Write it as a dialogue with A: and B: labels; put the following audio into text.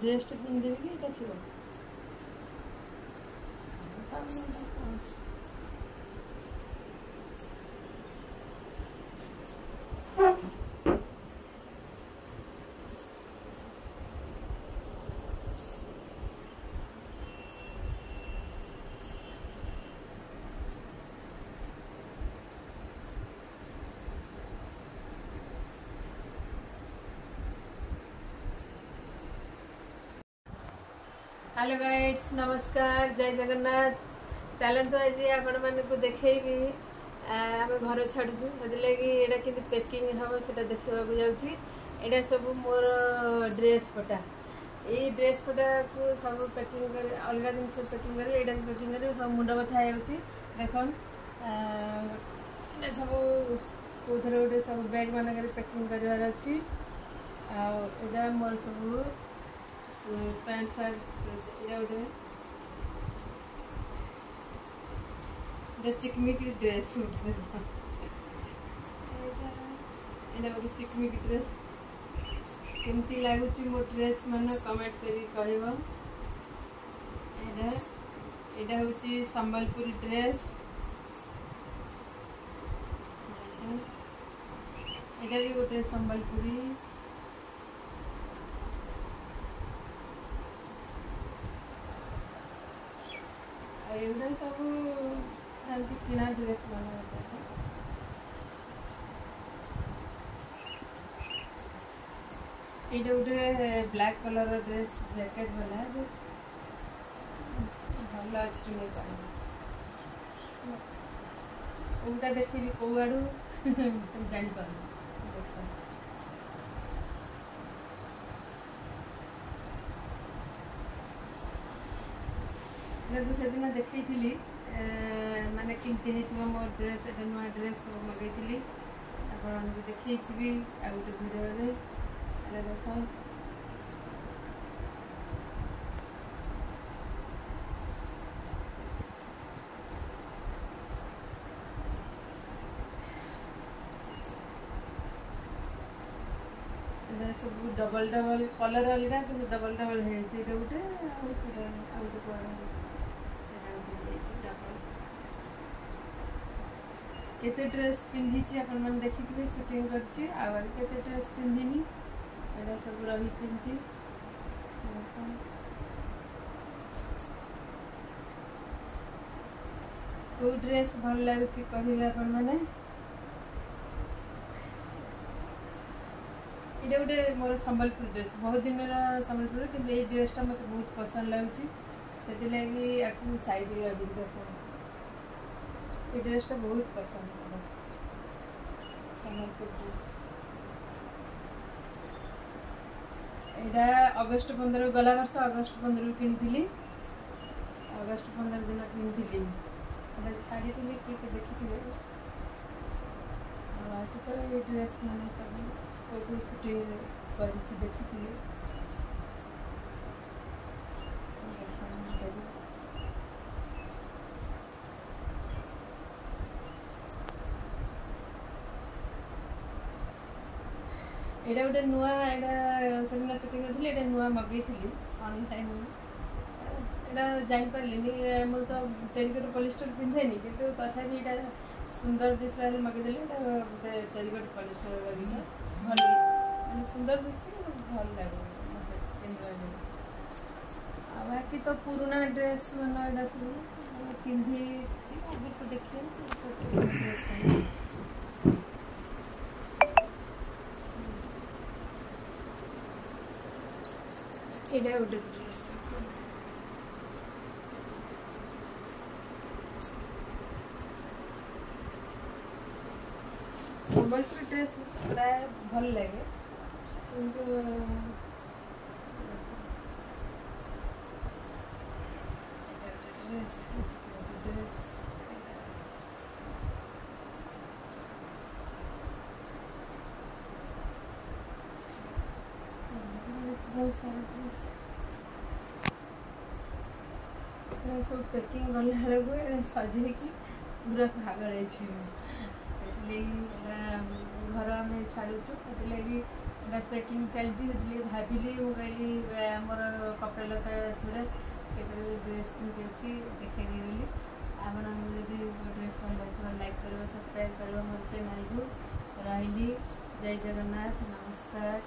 A: Dress पिंधि कि ये थी हेलो गाइड्स नमस्कार जय जगन्नाथ चलतु आज आपण मानक देखी आम घर छाड़ू लगे यहाँ कि पैकिंग हम से देखा जाऊँगी सब मोर ड्रेस पटा ये ड्रेस पटा को सब पैकिंग कर अलग जिन पैकिंग कर यहाँ पैकिंग कर सब मुंड बथा देख सब कौ थे गोटे सब बैग मानक पैकिंग करार अच्छी आटा मोर सब पैंट शर्ट गोटे चिकमिक ड्रेस सूट यहाँ गोटे चिकमिक ड्रेस केमती लगुच मो ड्रेस मान कमेंट कर यहाँ हूँ संबलपुर ड्रेस यहाँ भी गोटे संबलपुरी एवं सब किना ड्रेस बना ये गोटे ब्लैक कलर ड्रेस जैकेट वाला जो भल अच्छी नहीं पाए कौटा देखी कौ आड़ू जापर से दिन देखी माने किमती होता मो ड्रेस एटा नुआ ड्रेस मगैली आप देखी भी आ गए भिडियो देख सब डबल डबल कलर अलग कि डबल डबल है गोटे केते ड्रेस पिंधि आपण मैंने देखिए शूटिंग करते ड्रेस पिंधिनी यहाँ सब रही चिंती कौ ड्रेस भल लगुच कहले आपण मैंने ये गोटे मोर संबलपुर ड्रेस बहुत दिन संबलपुर कि ये ड्रेसटा मत बहुत पसंद लगुच से लगी साइड ये ड्रेसटा बहुत पसंद है संबलपुर ड्रेस यहाँ अगस्ट 15 गला वर्ष अगस्ट 15 किनी अगस्ट 15 दिन किनी छाड़ी किए देखी तो ये ड्रेस मैंने सब फोटो शूटिंग कर देखी यहाँ गोटे नुआ यहाँ से शूटिंग करी नुआ मगई ऑनलाइन यहाँ जापारे मोर तो टेरिकट पॉलिस्टर पिंधेनी कि तथापि यहाँ सुंदर दिशा मगईदेली गोटे टेरिकट पॉलिस्टर भल मैं सुंदर दिशे भल लगे बाकी तो पुराना ड्रेस मान सब पिंधि आगे तो देखिए ये गोटे ड्रेस संबलपुर ड्रेस प्राय भल लगे किंतु ड्रेस ड्रेस बहुत सारा ड्रेस सब पैकिंग गला बेलू सजे पूरा पागल घर आम छाड़ू लगी पैकिंग चलती भाविली मुझे कहली मोर कपड़ा लता थोड़ा ड्रेस किमती अच्छी देखी बोली आपड़ जब ड्रेस भल लगे लाइक कर सब्सक्राइब कर मोर चैनल को रही जय जगन्नाथ नमस्कार।